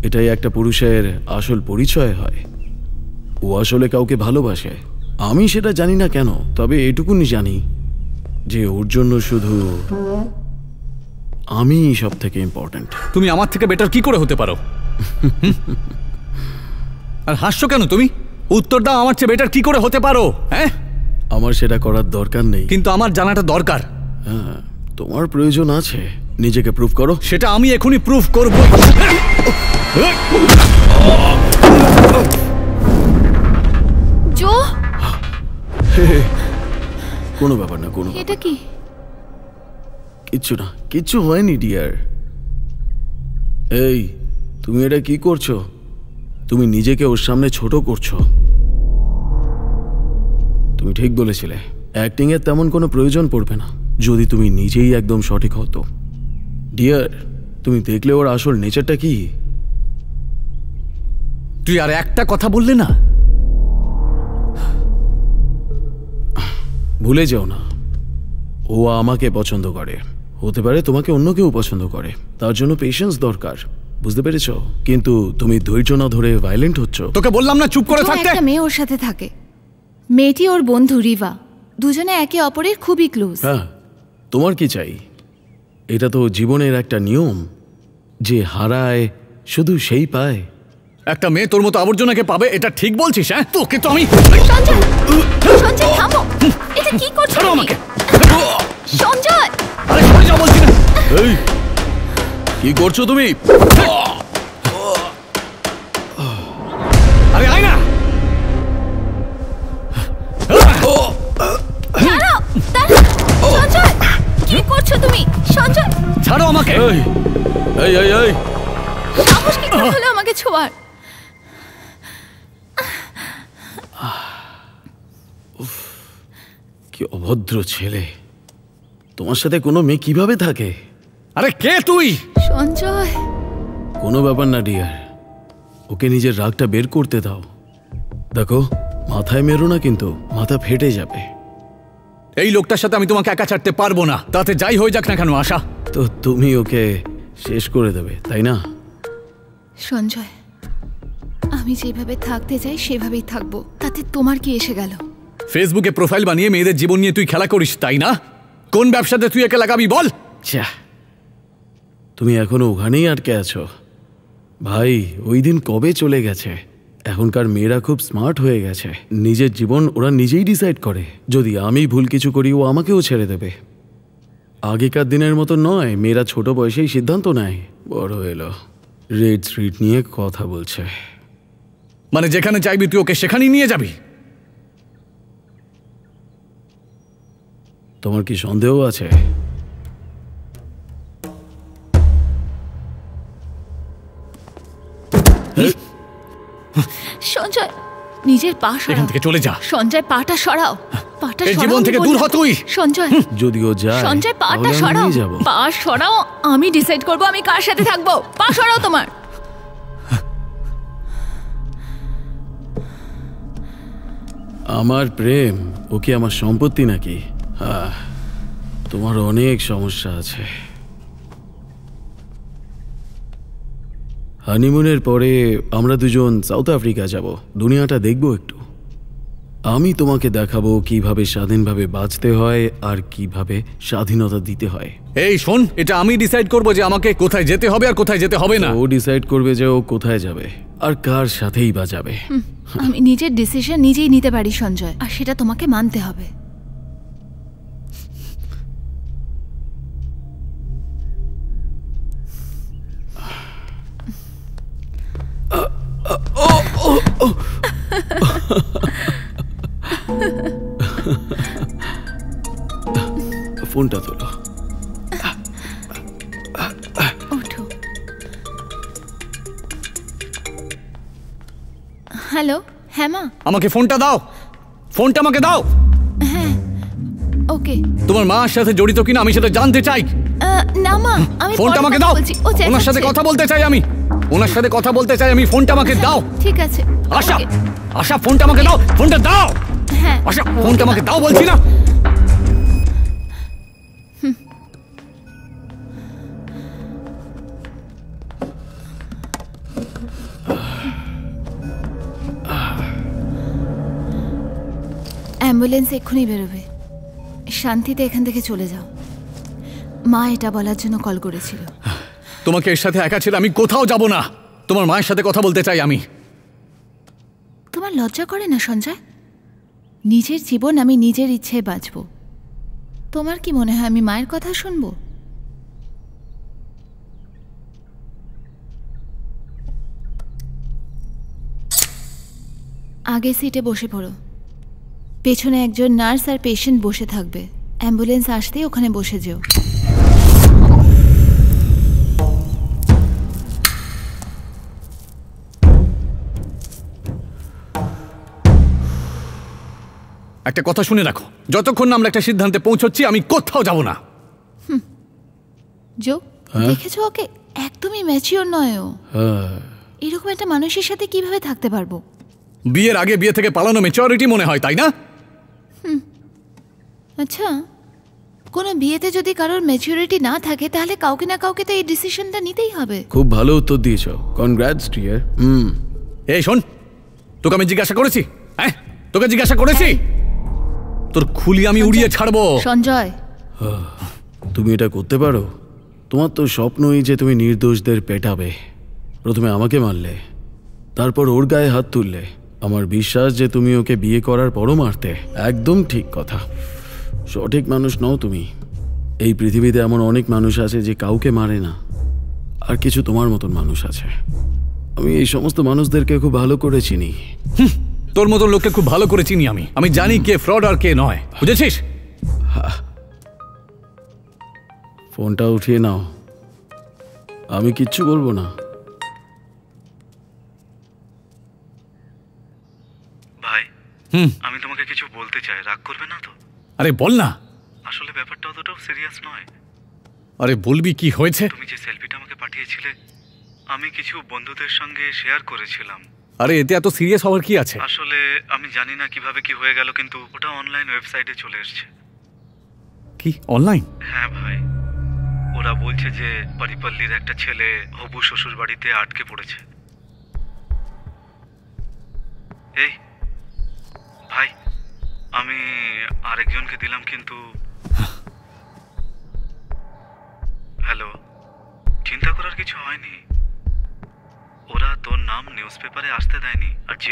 এটাই একটা পুরুষের আসল পরিচয় হয়। ও আসলে কাউকে ভালোবাসে। আমি সেটা জানি না কেন, তবে এটুকুনি জানি যে ওর জন্য শুধু আমি সব থেকে ইম্পর্ট্যান্ট। তুমি আমার থেকে বেটার কি করে হতে পারো? আর হাসছো কেন তুমি? উত্তর দাও, আমার চেয়ে বেটার কি করে হতে পারো? হ্যাঁ, আমার সেটা করার দরকার নেই। কিন্তু আমার জানাটা দরকার। হ্যাঁ, তোমার প্রয়োজন আছে। নিজেকে প্রুফ করো। সেটা আমি এখনই প্রুফ করব। জো, কোনো ব্যাপার না, কোনো এটা কি? কিচ্ছু না, কিচ্ছু হয়নি ডিয়ার। এই, তুমি এটা কি করছো? তুমি নিজেকে ওর সামনে ছোট করছো। তুমি ঠিক বলেছিলে, অ্যাক্টিং এর তেমন কোনো প্রয়োজন পড়বে না যদি তুমি নিজেই একদম সঠিক হতো। ডিয়ার, তুমি দেখলে ওর আসল নেচারটা কি? তুই আর একটা কথা বললে না। ভুলে যাও না, ও আমাকে পছন্দ করে। হতে পারে তোমাকে অন্য কেউ পছন্দ করে, তার জন্য পেশেন্স দরকার, বুঝতে পেরেছো? কিন্তু তুমি ধৈর্য না ধরে ভায়োলেন্ট হচ্ছ। তোকে বললাম না চুপ করে থাকতে। একটা মেয়ে ওর সাথে থাকে, মেয়েটি ওর বন্ধু রিভা। দুজনে একে অপরের খুবই ক্লোজ। হ্যাঁ, তোমার কি চাই? এটা তো জীবনের একটা নিয়ম, যে হারায় শুধু সেই পায়। একটা মেয়ে তোর মতো আবর্জনাকে পাবে, এটা ঠিক বলছিস? হ্যাঁ, তোকে তো আমি। সঞ্জয়, সঞ্জয় থামো, এটা কি করছো তুমি? আমাকে সঞ্জয়, আরে সরে যাও বলছি না। এই, কি করছো তুমি? আরে আয় না। দাঁড়াও, সঞ্জয়, কি করছো তুমি? সঞ্জয়, ছাড়ো আমাকে। এই এই এই এই, সাহস কি করে হলো আমাকে ছোঁয়ার? কি অভদ্র ছেলে। তোমার সাথে কোনো মেয়ে কিভাবে থাকে? আরে কে তুই? সঞ্জয়, কোনো ব্যাপার না ডিয়ার, ওকে নিজের রাগটা বের করতে দাও। দেখো, মাথায় মেরো না, কিন্তু মাথা ফেটে যাবে। এই লোকটার সাথে আমি তোমাকে একা ছাড়তে পারবো না, তাতে যাই হয়ে যাক না কেন। আশা, তো তুমি ওকে শেষ করে দেবে, তাই না? সঞ্জয়, আমি যেভাবে থাকতে চাই সেভাবেই থাকবো, তাতে তোমার কি এসে গেল? ফেসবুকে প্রোফাইল বানিয়ে মেয়েদের জীবন নিয়ে তুই খেলা করিস, তাই না? কোন ব্যবসাতে তুই একে লাগাবি বল? তুমি এখনো ওখানেই আটকে আছো। ভাই, ওই দিন কবে চলে গেছে। এখনকার মেয়েরা খুব স্মার্ট হয়ে গেছে, নিজের জীবন ওরা নিজেই ডিসাইড করে। যদি আমি ভুল কিছু করি, ও আমাকেও ছেড়ে দেবে। আগেকার দিনের মতো নয়, মেয়েরা ছোট বয়সেই সিদ্ধান্ত নেয়। বড় এলো, রেড স্ট্রিট নিয়ে কথা বলছে। মানে যেখানে চাইবি তুই ওকে সেখানেই নিয়ে যাবি? তোমার কি সন্দেহ আছে? সঞ্জয়, নিজের পা সরাও। এখান থেকে চলে যা। সঞ্জয়, পাটা সরাও, পাটা এই সরাও। জীবন থেকে দূর হ তুই। সঞ্জয়, যদিও যায়, সঞ্জয়, পাটা তাহলে আমি সরাও, নিয়ে যাবো। পা সরাও। আমি ডিসাইড করব আমি কার সাথে থাকবো। পা সরাও তোমার। আমার প্রেম ও কি আমার সম্পত্তি নাকি? তোমার অনেক সমস্যা আছে। হানিমুনের পরে আমরা দুজন সাউথ আফ্রিকা যাব, দুনিয়াটা দেখবো একটু। আমি তোমাকে দেখাবো কিভাবে স্বাধীনভাবে বাঁচতে হয় আর কিভাবে স্বাধীনতা দিতে হয়। এই শোন, এটা আমি ডিসাইড করব যে আমাকে কোথায় যেতে হবে আর কোথায় যেতে হবে না। ও ডিসাইড করবে যে ও কোথায় যাবে আর কার সাথেই বা যাবে। আমি নিজের ডিসিশন নিজেই নিতে পারি সঞ্জয়, আর সেটা তোমাকে মানতে হবে। ফোনটা তোলো। ওঠো। হ্যালো, হ্যাঁ মা। আমাকে ফোনটা দাও, ফোনটা আমাকে দাও। হ্যাঁ, ওকে। তোমার মার সাথে জড়িত কিনা আমি সেটা জানতে চাই। না মা, আমি ফোনটা আমাকে দাও। ওনার সাথে কথা বলতে চাই আমি, ওনার সাথে কথা বলতে চাই আমি। ফোনটা আমাকে দাও। ঠিক আছে। আশা, আশা, ফোনটা আমাকে দাও, ফোনটা দাও। হ্যাঁ, আশা, ফোনটা আমাকে দাও বলছি না। অ্যাম্বুলেন্স এক্ষুনি বেরোবে। শান্তিতে এখান থেকে চলে যাও। মা এটা বলার জন্য কল করেছিল। তোমাকে এর সাথে একা ছেড়ে আমি কোথাও যাব না। তোমার মায়ের সাথে কথা বলতে চাই আমি। তোমার লজ্জা করে না সঞ্জয়? নিজের জীবন আমি নিজের ইচ্ছে বাঁচব। তোমার কি মনে হয় আমি মায়ের কথা শুনবো? আগে সিটে বসে পড়ো। পেছনে একজন নার্স আর পেশেন্ট বসে থাকবে। অ্যাম্বুলেন্স আসতেই ওখানে বসে যেও। একটা কথা শুনে রাখো, যতক্ষণ না আমরা একটা সিদ্ধান্তে পৌঁছচ্ছি আমি কোথাও যাব না। জো, দেখেছো ওকে? একদমই ম্যাচিওর নয় ও। এরকম একটা মানুষের সাথে কিভাবে থাকতে পারবো? বিয়ের আগে বিয়ে থেকে পালানো ম্যাচুরিটি মনে হয়, তাই না? আচ্ছা, কোনো বিয়েতে যদি কারোর ম্যাচুরিটি না থাকে তাহলে কাউকে না কাউকে তো এই ডিসিশনটা নিতেই হবে। খুব ভালো উত্তর দিয়েছো, কনগ্রাটস ডিয়ার। এই শোন, তোকে আমি জিজ্ঞাসা করেছি? হ্যাঁ, তোকে জিজ্ঞাসা করেছি? তোর খুলি আমি উড়িয়ে ছাড়বো। সঞ্জয়, তুমি এটা করতে পারো? তোমার তো স্বপ্নই যে তুমি নির্দোষদের পেটাবে। প্রথমে আমাকে মারলে, তারপর ওর গায়ে হাত তুললে। আমার বিশ্বাস যে তুমি ওকে বিয়ে করার পরও মারতে। একদম ঠিক কথা। সঠিক মানুষ নও তুমি। এই পৃথিবীতে এমন অনেক মানুষ আছে যে কাউকে মারে না, আর কিছু তোমার মতন মানুষ আছে। আমি এই সমস্ত মানুষদেরকে খুব ভালো করে চিনি। তোর মতন লোককে খুব ভালো করে চিনি আমি। আমি জানি কে ফ্রড আর কে নয়, বুঝেছিস? ফোনটা উঠিয়ে নাও, আমি কিচ্ছু বলবো না। ভাই, আমি তোমাকে কিছু বলতে চাই, রাগ করবে না তো? আরে বল না। আসলে ব্যাপারটা অতটাও সিরিয়াস নয়। আরে বলবি, কি হয়েছে? তুমি যে সেলফিটা আমাকে পাঠিয়েছিলে, আমি কিছু বন্ধুদের সঙ্গে শেয়ার করেছিলাম। আরে এতে এত সিরিয়াস হওয়ার কি আছে? আসলে আমি জানি না কিভাবে কি হয়ে গেল, কিন্তু ওটা অনলাইন ওয়েবসাইটে চলে এসেছে। কি অনলাইন? হ্যাঁ ভাই, ওরা বলছে যে পারিপাল্লির একটা ছেলে হবু শ্বশুর বাড়িতে আটকে পড়েছে। এই ভাই, আমি আরেকজনকে দিলাম, কিন্তু হ্যালো, চিন্তা করার কিছু হয়নি। ওরা তোর নাম নিউজ পেপারে আসতে দেয়নি, আর যে